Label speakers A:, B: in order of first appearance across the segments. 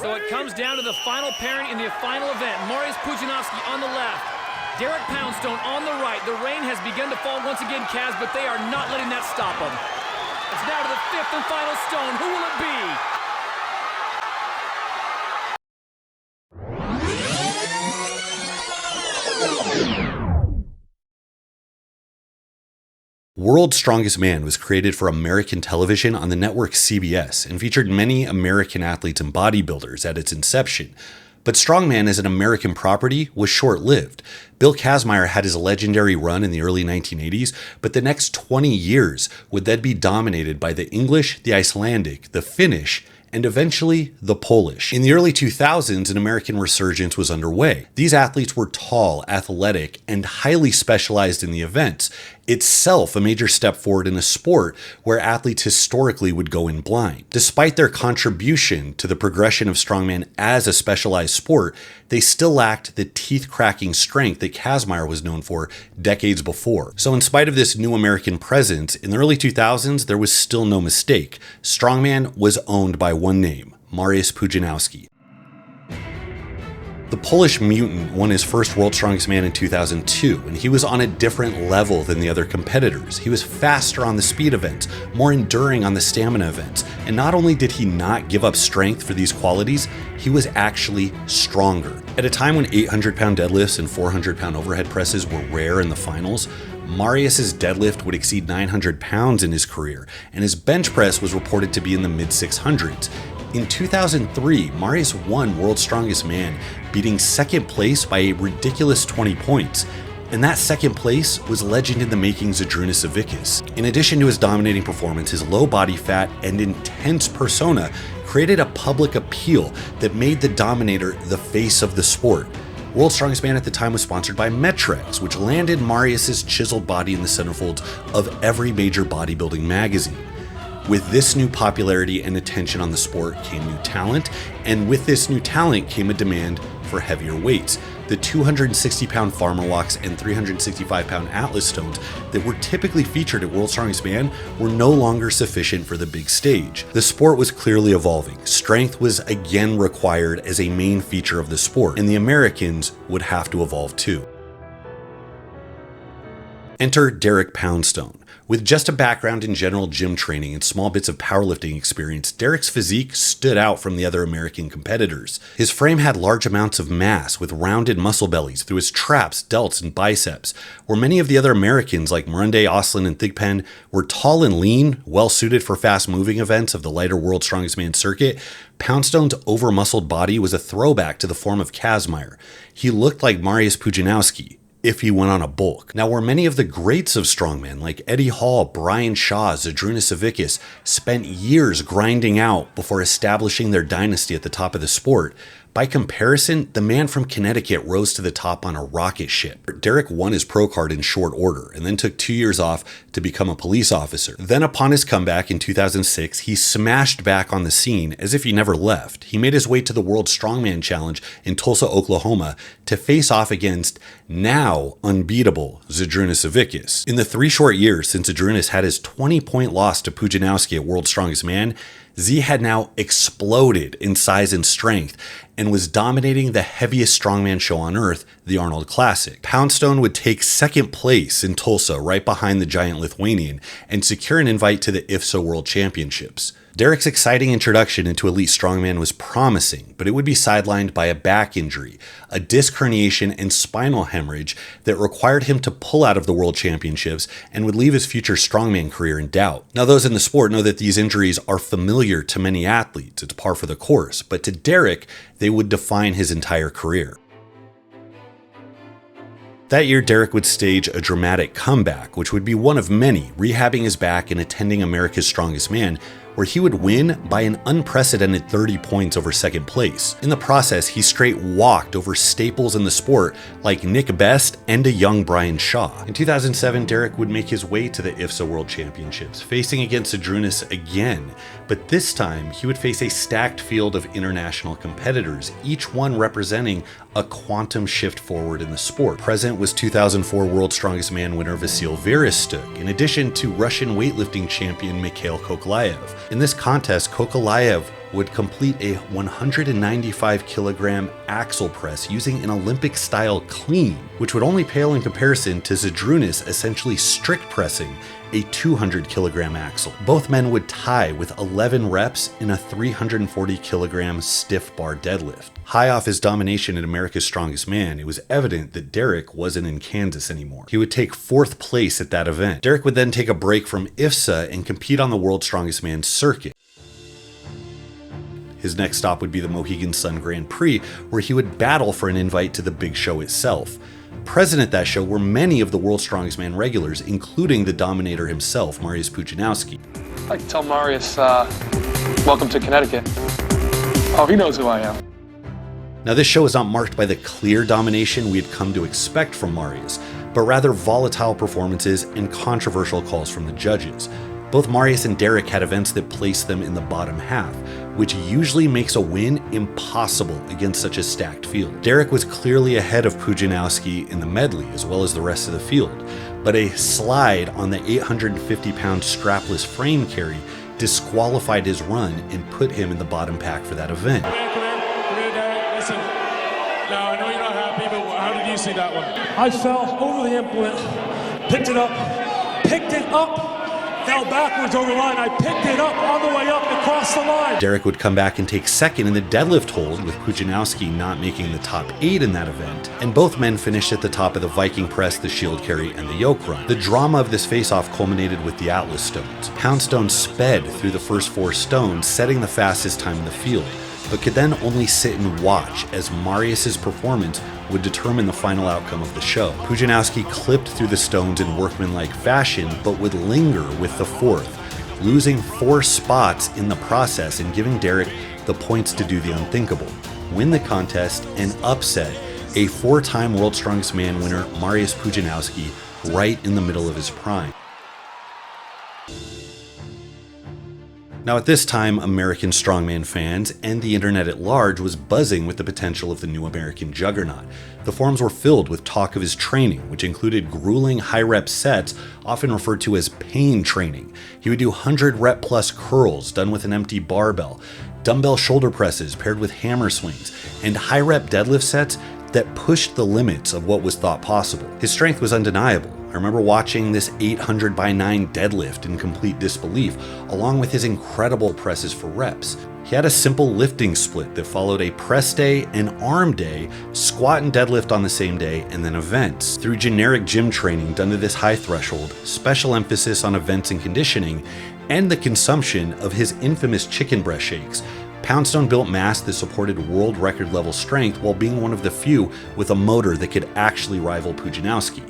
A: So it comes down to the final pairing in the final event. Mariusz Pudzian on the left, Derek Poundstone on the right. The rain has begun to fall once again, Kaz, but they are not letting that stop them. It's now to the fifth and final stone. Who will it be?
B: World's Strongest Man was created for American television on the network CBS and featured many American athletes and bodybuilders at its inception. But Strongman as an American property was short-lived. Bill Kazmaier had his legendary run in the early 1980s, but the next 20 years would then be dominated by the English, the Icelandic, the Finnish, and eventually the Polish. In the early 2000s, an American resurgence was underway. These athletes were tall, athletic, and highly specialized in the events, itself a major step forward in a sport where athletes historically would go in blind. Despite their contribution to the progression of strongman as a specialized sport, they still lacked the teeth-cracking strength that Kazmaier was known for decades before. So in spite of this new American presence, in the early 2000s, there was still no mistake. Strongman was owned by one name, Mariusz Pudzian. The Polish mutant won his first World's Strongest Man in 2002, and he was on a different level than the other competitors. He was faster on the speed events, more enduring on the stamina events, and not only did he not give up strength for these qualities, he was actually stronger. At a time when 800-pound deadlifts and 400-pound overhead presses were rare in the finals, Mariusz's deadlift would exceed 900 pounds in his career, and his bench press was reported to be in the mid-600s. In 2003, Mariusz won World's Strongest Man, beating second place by a ridiculous 20 points. And that second place was legend in the making Zydrunas Savickas. In addition to his dominating performance, his low body fat and intense persona created a public appeal that made the Dominator the face of the sport. World's Strongest Man at the time was sponsored by Metrex, which landed Mariusz's chiseled body in the centerfolds of every major bodybuilding magazine. With this new popularity and attention on the sport came new talent, and with this new talent came a demand for heavier weights. The 260-pound Farmer Walks and 365-pound Atlas Stones that were typically featured at World's Strongest Man were no longer sufficient for the big stage. The sport was clearly evolving. Strength was again required as a main feature of the sport, and the Americans would have to evolve too. Enter Derek Poundstone. With just a background in general gym training and small bits of powerlifting experience, Derek's physique stood out from the other American competitors. His frame had large amounts of mass with rounded muscle bellies through his traps, delts, and biceps. Where many of the other Americans like Morunde, Oslin, and Thigpen were tall and lean, well suited for fast-moving events of the lighter World's Strongest Man circuit, Poundstone's over-muscled body was a throwback to the form of Kazmaier. He looked like Mariusz Pudzian if he went on a bulk. Now, where many of the greats of strongman like Eddie Hall, Brian Shaw, Zydrunas Savickas spent years grinding out before establishing their dynasty at the top of the sport, by comparison, the Man from Connecticut rose to the top on a rocket ship. Derek won his pro card in short order and then took 2 years off to become a police officer. Then upon his comeback in 2006, he smashed back on the scene as if he never left. He made his way to the World Strongman Challenge in Tulsa, Oklahoma to face off against now unbeatable Zydrunas Savickas. In the 3 short years since Zydrunas had his 20-point loss to Pudzian at World's Strongest Man, Z had now exploded in size and strength and was dominating the heaviest strongman show on earth, the Arnold Classic. Poundstone would take second place in Tulsa right behind the giant Lithuanian and secure an invite to the IFSA World Championships. Derek's exciting introduction into elite strongman was promising, but it would be sidelined by a back injury, a disc herniation and spinal hemorrhage that required him to pull out of the World Championships and would leave his future strongman career in doubt. Now, those in the sport know that these injuries are familiar to many athletes. It's par for the course, but to Derek, they would define his entire career. That year, Derek would stage a dramatic comeback, which would be one of many, rehabbing his back and attending America's Strongest Man, where he would win by an unprecedented 30 points over second place. In the process, he straight walked over staples in the sport like Nick Best and a young Brian Shaw. In 2007, Derek would make his way to the IFSA World Championships, facing against Zydrunas again, but this time he would face a stacked field of international competitors, each one representing a quantum shift forward in the sport. Present was 2004 World's Strongest Man winner Vasil Verestug, in addition to Russian weightlifting champion Mikhail Kokolaev. In this contest, Kokolaev would complete a 195 kilogram axle press using an Olympic style clean, which would only pale in comparison to Zydrunas essentially strict pressing a 200 kilogram axle. Both men would tie with 11 reps in a 340 kilogram stiff bar deadlift. High off his domination at America's Strongest Man, it was evident that Derek wasn't in Kansas anymore. He would take 4th place at that event. Derek would then take a break from IFSA and compete on the World's Strongest Man circuit. His next stop would be the Mohegan Sun Grand Prix, where he would battle for an invite to the big show itself. Present at that show were many of the World's Strongest Man regulars, including the Dominator himself, Mariusz Pudzianowski.
C: I'd like to tell Mariusz, welcome to Connecticut. Oh, he knows who I am.
B: Now, this show is not marked by the clear domination we had come to expect from Mariusz, but rather volatile performances and controversial calls from the judges. Both Mariusz and Derek had events that placed them in the bottom half, which usually makes a win impossible against such a stacked field. Derek was clearly ahead of Pudzianowski in the medley as well as the rest of the field, but a slide on the 850-pound strapless frame carry disqualified his run and put him in the bottom pack for that event.
D: Come here, Derek. Listen. Now, I know you're not happy, but how did you see that one? I fell over the implement, picked it up, fell backwards over the line. I picked it up on the way up across the line.
B: Derek would come back and take second in the deadlift hold, with Pudzianowski not making the top 8 in that event, and both men finished at the top of the Viking press, the shield carry, and the yoke run. The drama of this face-off culminated with the Atlas stones. Poundstone sped through the first 4 stones, setting the fastest time in the field, but could then only sit and watch as Mariusz's performance would determine the final outcome of the show. Pudzianowski clipped through the stones in workmanlike fashion, but would linger with the 4th, losing 4 spots in the process and giving Derek the points to do the unthinkable, win the contest, and upset a 4-time World's Strongest Man winner, Mariusz Pudzianowski, right in the middle of his prime. Now, at this time, American strongman fans and the internet at large was buzzing with the potential of the new American juggernaut. The forums were filled with talk of his training, which included grueling high-rep sets, often referred to as pain training. He would do 100-rep plus curls done with an empty barbell, dumbbell shoulder presses paired with hammer swings, and high-rep deadlift sets that pushed the limits of what was thought possible. His strength was undeniable. I remember watching this 800 by 9 deadlift in complete disbelief, along with his incredible presses for reps. He had a simple lifting split that followed a press day and arm day, squat and deadlift on the same day, and then events. Through generic gym training done to this high threshold, special emphasis on events and conditioning, and the consumption of his infamous chicken breast shakes, Poundstone built mass that supported world record level strength while being one of the few with a motor that could actually rival Pudzianowski.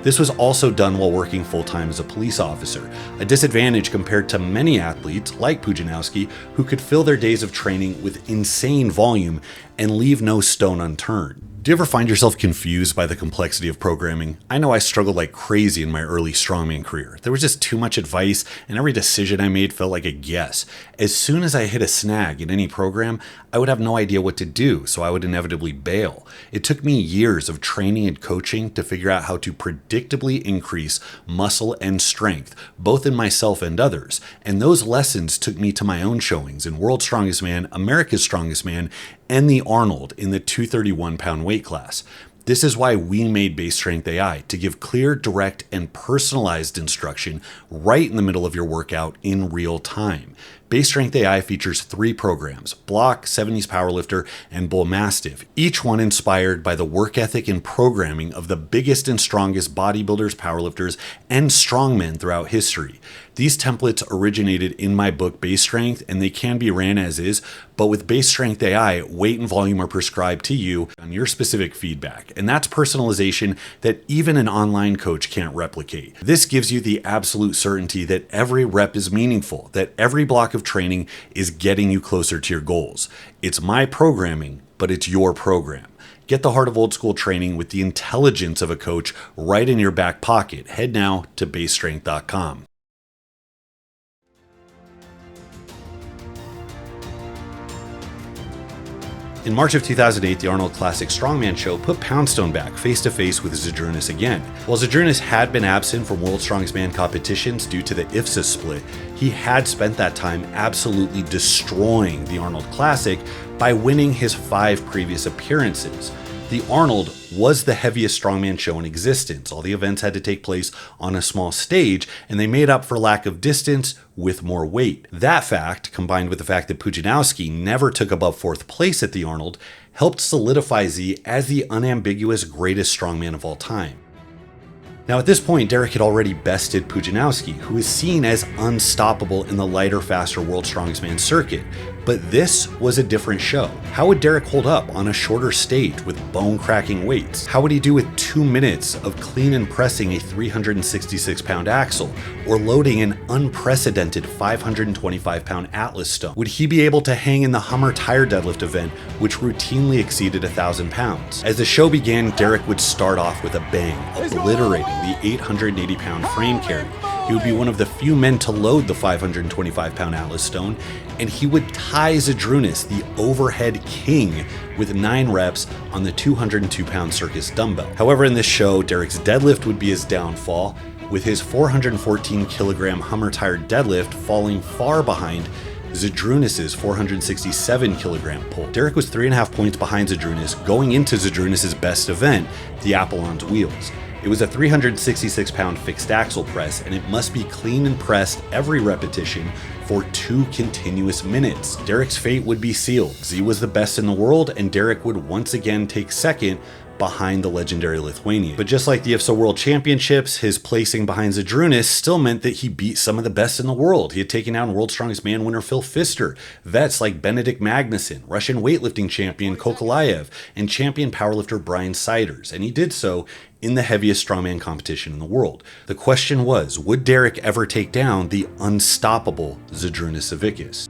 B: This was also done while working full-time as a police officer, a disadvantage compared to many athletes like Pudzianowski who could fill their days of training with insane volume and leave no stone unturned. Do you ever find yourself confused by the complexity of programming? I know I struggled like crazy in my early strongman career. There was just too much advice, and every decision I made felt like a guess. As soon as I hit a snag in any program, I would have no idea what to do, so I would inevitably bail. It took me years of training and coaching to figure out how to predictably increase muscle and strength, both in myself and others, and those lessons took me to my own showings in World's Strongest Man, America's Strongest Man, and the Arnold in the 231-pound weight class. This is why we made Base Strength AI, to give clear, direct, and personalized instruction right in the middle of your workout in real time. Base Strength AI features 3 programs: Block, 70s Powerlifter, and Bull Mastiff, each one inspired by the work ethic and programming of the biggest and strongest bodybuilders, powerlifters, and strongmen throughout history. These templates originated in my book Base Strength, and they can be ran as is, but with Base Strength AI, weight and volume are prescribed to you on your specific feedback, and that's personalization that even an online coach can't replicate. This gives you the absolute certainty that every rep is meaningful, that every block of training is getting you closer to your goals. It's my programming, but it's your program. Get the heart of old school training with the intelligence of a coach right in your back pocket. Head now to basestrength.com. In March of 2008, the Arnold Classic Strongman show put Poundstone back face-to-face with Zydrunas again. While Zydrunas had been absent from World's Strongest Man competitions due to the IFSA split, he had spent that time absolutely destroying the Arnold Classic by winning his 5 previous appearances. The Arnold was the heaviest strongman show in existence. All the events had to take place on a small stage, and they made up for lack of distance with more weight. That fact, combined with the fact that Pudzian never took above 4th place at the Arnold, helped solidify Z as the unambiguous greatest strongman of all time. Now at this point, Derek had already bested Pudzian, who is seen as unstoppable in the lighter, faster World's Strongest Man circuit. But this was a different show. How would Derek hold up on a shorter stage with bone-cracking weights? How would he do with 2 minutes of clean and pressing a 366-pound axle, or loading an unprecedented 525-pound Atlas stone? Would he be able to hang in the Hummer tire deadlift event, which routinely exceeded 1,000 pounds? As the show began, Derek would start off with a bang, obliterating the 880-pound frame carry. He would be one of the few men to load the 525-pound Atlas stone, and he would tie Zydrunas, the overhead king, with 9 reps on the 202-pound circus dumbbell. However, in this show, Derek's deadlift would be his downfall, with his 414-kilogram Hummer tire deadlift falling far behind Zydrunas' 467-kilogram pull. Derek was 3.5 points behind Zydrunas going into Zydrunas' best event, the Apollon's Wheels. It was a 366-pound fixed axle press, and it must be clean and pressed every repetition for 2 continuous minutes. Derek's fate would be sealed. Z was the best in the world, and Derek would once again take second behind the legendary Lithuanian. But just like the IFSA World Championships, his placing behind Zydrunas still meant that he beat some of the best in the world. He had taken down World's Strongest Man winner Phil Pfister, vets like Benedikt Magnusson, Russian weightlifting champion Kokolaev, and champion powerlifter Brian Siders, and he did so in the heaviest strongman competition in the world. The question was, would Derek ever take down the unstoppable Zydrunas Savickas?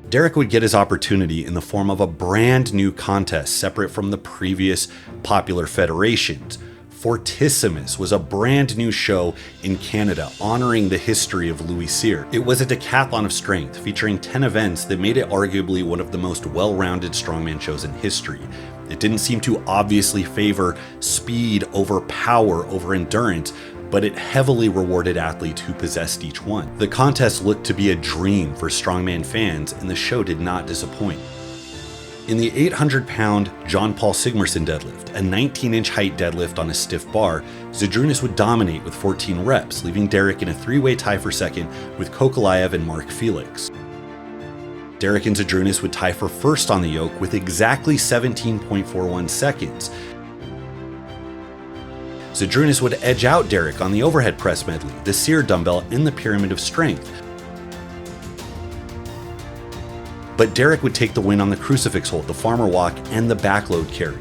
B: Derek would get his opportunity in the form of a brand new contest separate from the previous popular federations. Fortissimus was a brand new show in Canada honoring the history of Louis Cyr. It was a decathlon of strength featuring 10 events that made it arguably one of the most well-rounded strongman shows in history. It didn't seem to obviously favor speed over power over endurance, but it heavily rewarded athletes who possessed each one. The contest looked to be a dream for strongman fans, and the show did not disappoint. In the 800-pound John Paul Sigmarsson deadlift, a 19-inch height deadlift on a stiff bar, Zydrunas would dominate with 14 reps, leaving Derek in a 3-way tie for second with Kokolaev and Mark Felix. Derek and Zydrunas would tie for first on the yoke with exactly 17.41 seconds. Zydrunas would edge out Derek on the overhead press medley, the Cyr dumbbell, and the pyramid of strength. But Derek would take the win on the crucifix hold, the farmer walk, and the backload carry.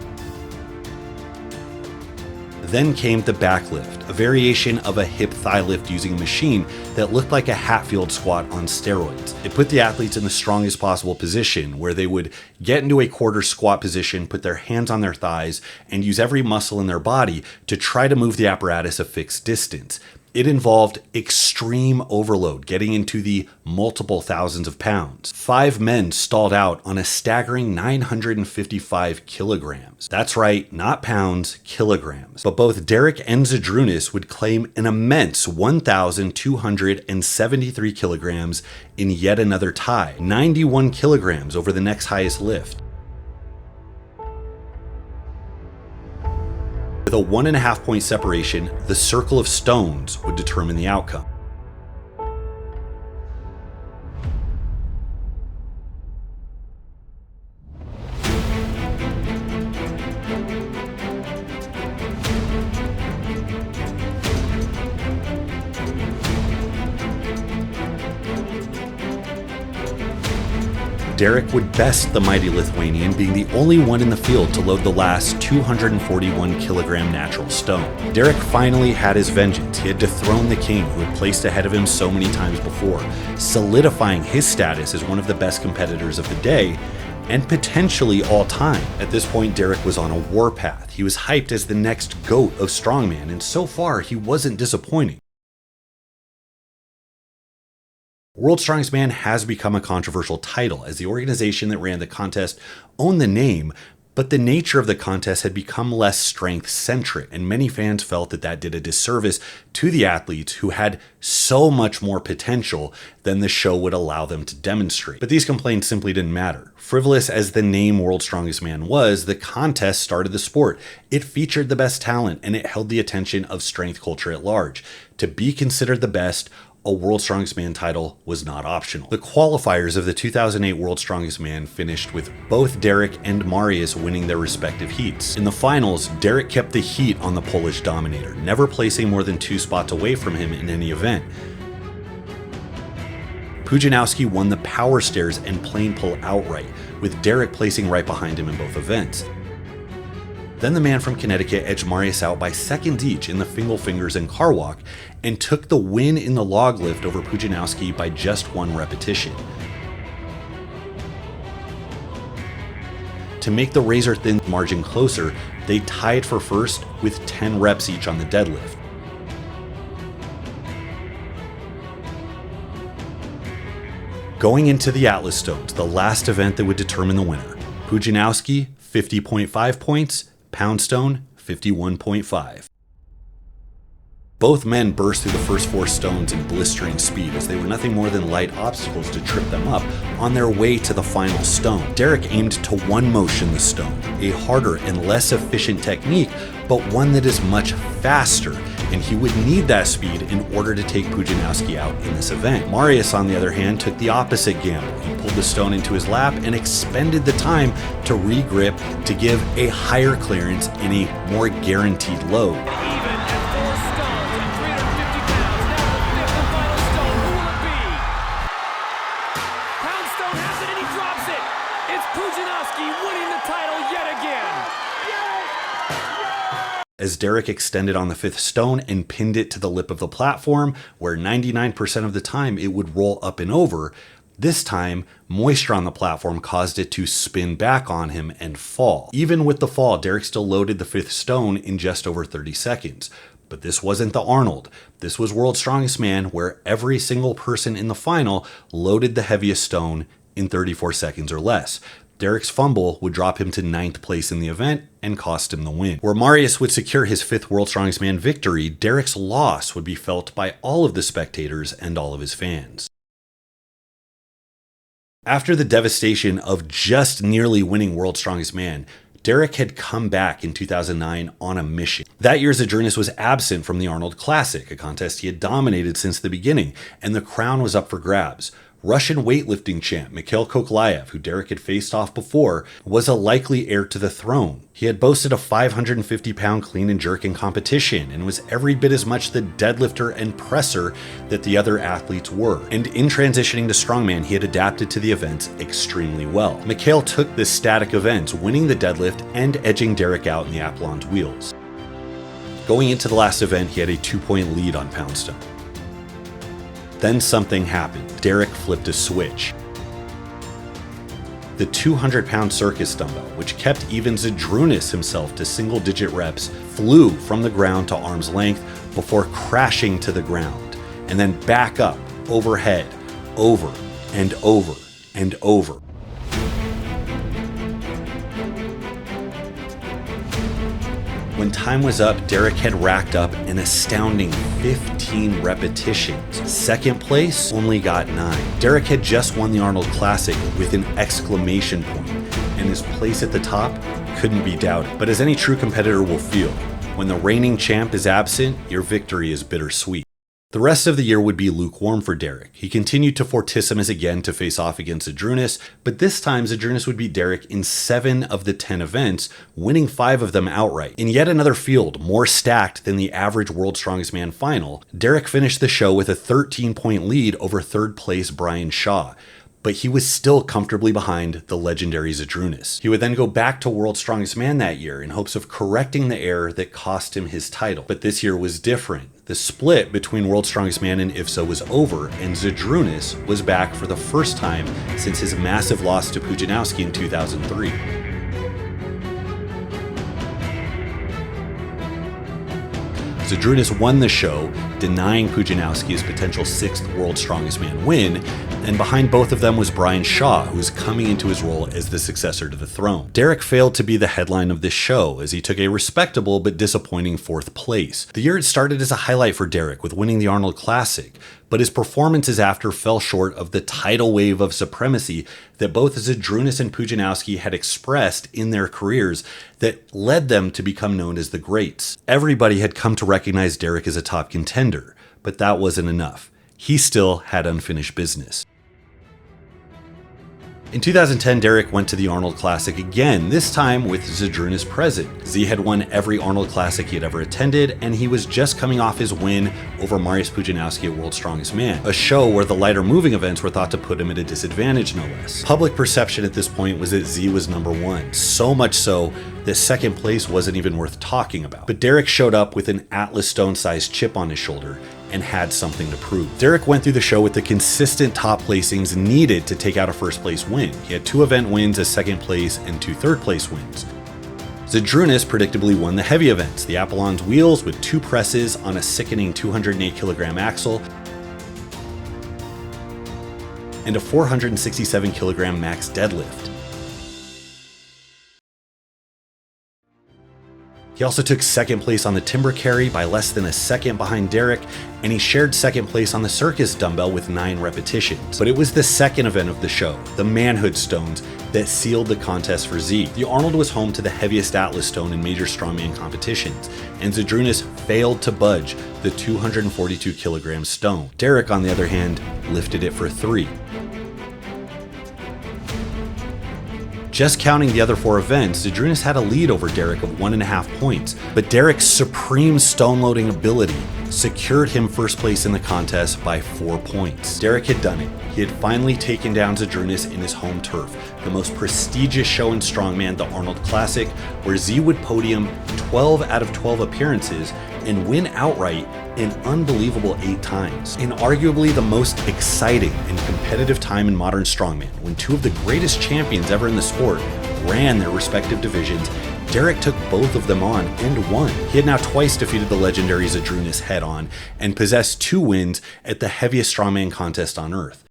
B: Then came the backlift, a variation of a hip thigh lift using a machine that looked like a Hatfield squat on steroids. It put the athletes in the strongest possible position, where they would get into a quarter squat position, put their hands on their thighs, and use every muscle in their body to try to move the apparatus a fixed distance. It involved extreme overload, getting into the multiple thousands of pounds. 5 men stalled out on a staggering 955 kilograms. That's right, not pounds, kilograms. But both Derek and Zydrunas would claim an immense 1,273 kilograms in yet another tie, 91 kilograms over the next highest lift. With a 1.5 point separation, the circle of stones would determine the outcome. Derek would best the mighty Lithuanian, being the only one in the field to load the last 241 kilogram natural stone. Derek finally had his vengeance. He had dethroned the king who had placed ahead of him so many times before, solidifying his status as one of the best competitors of the day and potentially all time. At this point, Derek was on a warpath. He was hyped as the next GOAT of strongman, and so far he wasn't disappointing. World's Strongest Man has become a controversial title, as the organization that ran the contest owned the name, but the nature of the contest had become less strength-centric, and many fans felt that that did a disservice to the athletes who had so much more potential than the show would allow them to demonstrate. But these complaints simply didn't matter. Frivolous as the name World's Strongest Man was, the contest started the sport. It featured the best talent, and it held the attention of strength culture at large. To be considered the best, a World's Strongest Man title was not optional. The qualifiers of the 2008 World's Strongest Man finished with both Derek and Marius winning their respective heats. In the finals, Derek kept the heat on the Polish Dominator, never placing more than 2 spots away from him in any event. Pudzian won the power stairs and plane pull outright, with Derek placing right behind him in both events. Then the Man from Connecticut edged Marius out by seconds each in the Fingal Fingers and Car Walk, and took the win in the log lift over Pudzian by just 1 repetition. To make the razor-thin margin closer, they tied for first with 10 reps each on the deadlift. Going into the Atlas Stones, the last event that would determine the winner, Pudzian 50.5 points, Poundstone 51.5. Both men burst through the first 4 stones in blistering speed, as they were nothing more than light obstacles to trip them up on their way to the final stone. Derek aimed to one motion the stone, a harder and less efficient technique, but one that is much faster, and he would need that speed in order to take Pudzian out in this event. Marius, on the other hand, took the opposite gamble. He pulled the stone into his lap and expended the time to re-grip to give a higher clearance and a more guaranteed load. As Derek extended on the 5th stone and pinned it to the lip of the platform, where 99% of the time it would roll up and over, this time moisture on the platform caused it to spin back on him and fall. Even with the fall, Derek still loaded the 5th stone in just over 30 seconds. But this wasn't the Arnold. This was World's Strongest Man, where every single person in the final loaded the heaviest stone in 34 seconds or less. Derek's fumble would drop him to 9th place in the event and cost him the win. Where Marius would secure his 5th World's Strongest Man victory, Derek's loss would be felt by all of the spectators and all of his fans. After the devastation of just nearly winning World's Strongest Man, Derek had come back in 2009 on a mission. That year, Zydrunas was absent from the Arnold Classic, a contest he had dominated since the beginning, and the crown was up for grabs. Russian weightlifting champ Mikhail Koklayev, who Derek had faced off before, was a likely heir to the throne. He had boasted a 550-pound clean and jerk in competition, and was every bit as much the deadlifter and presser that the other athletes were. And in transitioning to strongman, he had adapted to the events extremely well. Mikhail took the static events, winning the deadlift and edging Derek out in the Apollon's wheels. Going into the last event, he had a 2-point lead on Poundstone. Then something happened. Derek flipped a switch. The 200-pound circus dumbbell, which kept even Zydrunas himself to single-digit reps, flew from the ground to arm's length before crashing to the ground, and then back up, overhead, over and over and over. When time was up, Derek had racked up an astounding 15 repetitions. Second place only got 9. Derek had just won the Arnold Classic with an exclamation point, and his place at the top couldn't be doubted. But as any true competitor will feel, when the reigning champ is absent, your victory is bittersweet. The rest of the year would be lukewarm for Derek. He continued to Fortissimus again to face off against Zydrunas, but this time Zydrunas would beat Derek in 7 of the 10 events, winning 5 of them outright. In yet another field more stacked than the average World's Strongest Man final, Derek finished the show with a 13-point lead over 3rd place Brian Shaw. But he was still comfortably behind the legendary Zydrunas. He would then go back to World's Strongest Man that year in hopes of correcting the error that cost him his title. But this year was different. The split between World's Strongest Man and IFSO was over, and Zydrunas was back for the first time since his massive loss to Pudzian in 2003. Zydrunas won the show, denying Pudzianowski his potential 6th World's Strongest Man win, and behind both of them was Brian Shaw, who was coming into his role as the successor to the throne. Derek failed to be the headline of this show, as he took a respectable but disappointing 4th place. The year had started as a highlight for Derek with winning the Arnold Classic, but his performances after fell short of the tidal wave of supremacy that both Zydrunas and Pudzianowski had expressed in their careers that led them to become known as the Greats. Everybody had come to recognize Derek as a top contender, but that wasn't enough. He still had unfinished business. In 2010, Derek went to the Arnold Classic again, this time with Zydrunas present. Z had won every Arnold Classic he had ever attended, and he was just coming off his win over Mariusz Pudzianowski at World's Strongest Man, a show where the lighter moving events were thought to put him at a disadvantage, no less. Public perception at this point was that Z was number one, so much so that second place wasn't even worth talking about. But Derek showed up with an Atlas Stone-sized chip on his shoulder and had something to prove. Derek went through the show with the consistent top placings needed to take out a first place win. He had 2 event wins as second place and 2 third place wins. Zydrunas predictably won the heavy events, the Apollon's wheels with 2 presses on a sickening 208 kilogram axle and a 467 kilogram max deadlift. He also took second place on the timber carry by less than a second behind Derek, and he shared second place on the circus dumbbell with 9 repetitions. But it was the second event of the show, the manhood stones, that sealed the contest for Z. The Arnold was home to the heaviest Atlas stone in major strongman competitions, and Zydrunas failed to budge the 242 kilogram stone. Derek, on the other hand, lifted it for 3. Just counting the other 4 events, Zydrunas had a lead over Derek of 1.5 points, but Derek's supreme stone loading ability secured him first place in the contest by 4 points. Derek had done it. He had finally taken down Zydrunas in his home turf, the most prestigious show in strongman, the Arnold Classic, where Z would podium 12 out of 12 appearances and win outright an unbelievable 8 times. In arguably the most exciting and competitive time in modern strongman, when 2 of the greatest champions ever in the sport ran their respective divisions, Derek took both of them on and won. He had now twice defeated the legendary Zydrunas head-on and possessed 2 wins at the heaviest strongman contest on earth.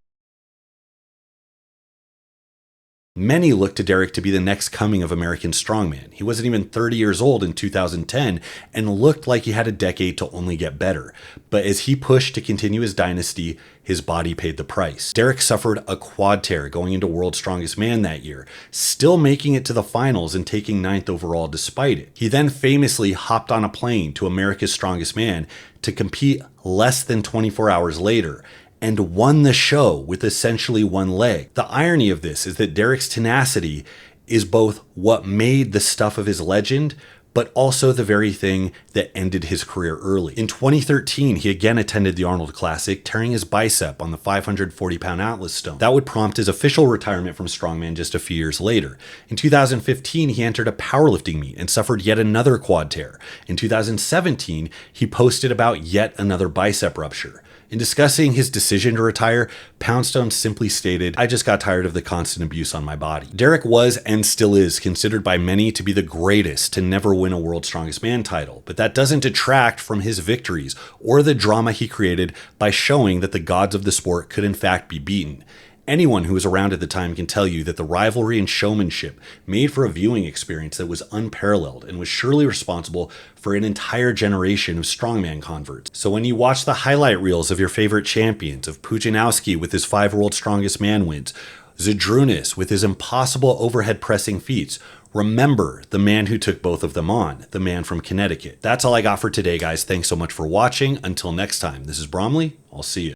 B: Many looked to Derek to be the next coming of American strongman. He wasn't even 30 years old in 2010 and looked like he had a decade to only get better. But as he pushed to continue his dynasty, his body paid the price. Derek suffered a quad tear going into World's Strongest Man that year, still making it to the finals and taking 9th overall despite it. He then famously hopped on a plane to America's Strongest Man to compete less than 24 hours later, and won the show with essentially 1 leg. The irony of this is that Derek's tenacity is both what made the stuff of his legend, but also the very thing that ended his career early. In 2013, he again attended the Arnold Classic, tearing his bicep on the 540-pound Atlas stone. That would prompt his official retirement from strongman just a few years later. In 2015, he entered a powerlifting meet and suffered yet another quad tear. In 2017, he posted about yet another bicep rupture. In discussing his decision to retire, Poundstone simply stated, "I just got tired of the constant abuse on my body." Derek was, and still is, considered by many to be the greatest to never win a World's Strongest Man title, but that doesn't detract from his victories or the drama he created by showing that the gods of the sport could in fact be beaten. Anyone who was around at the time can tell you that the rivalry and showmanship made for a viewing experience that was unparalleled and was surely responsible for an entire generation of strongman converts. So when you watch the highlight reels of your favorite champions, of Pudzianowski with his 5 World's Strongest Man wins, Zydrunas with his impossible overhead pressing feats, remember the man who took both of them on, the man from Connecticut. That's all I got for today, guys. Thanks so much for watching. Until next time, this is Bromley. I'll see you.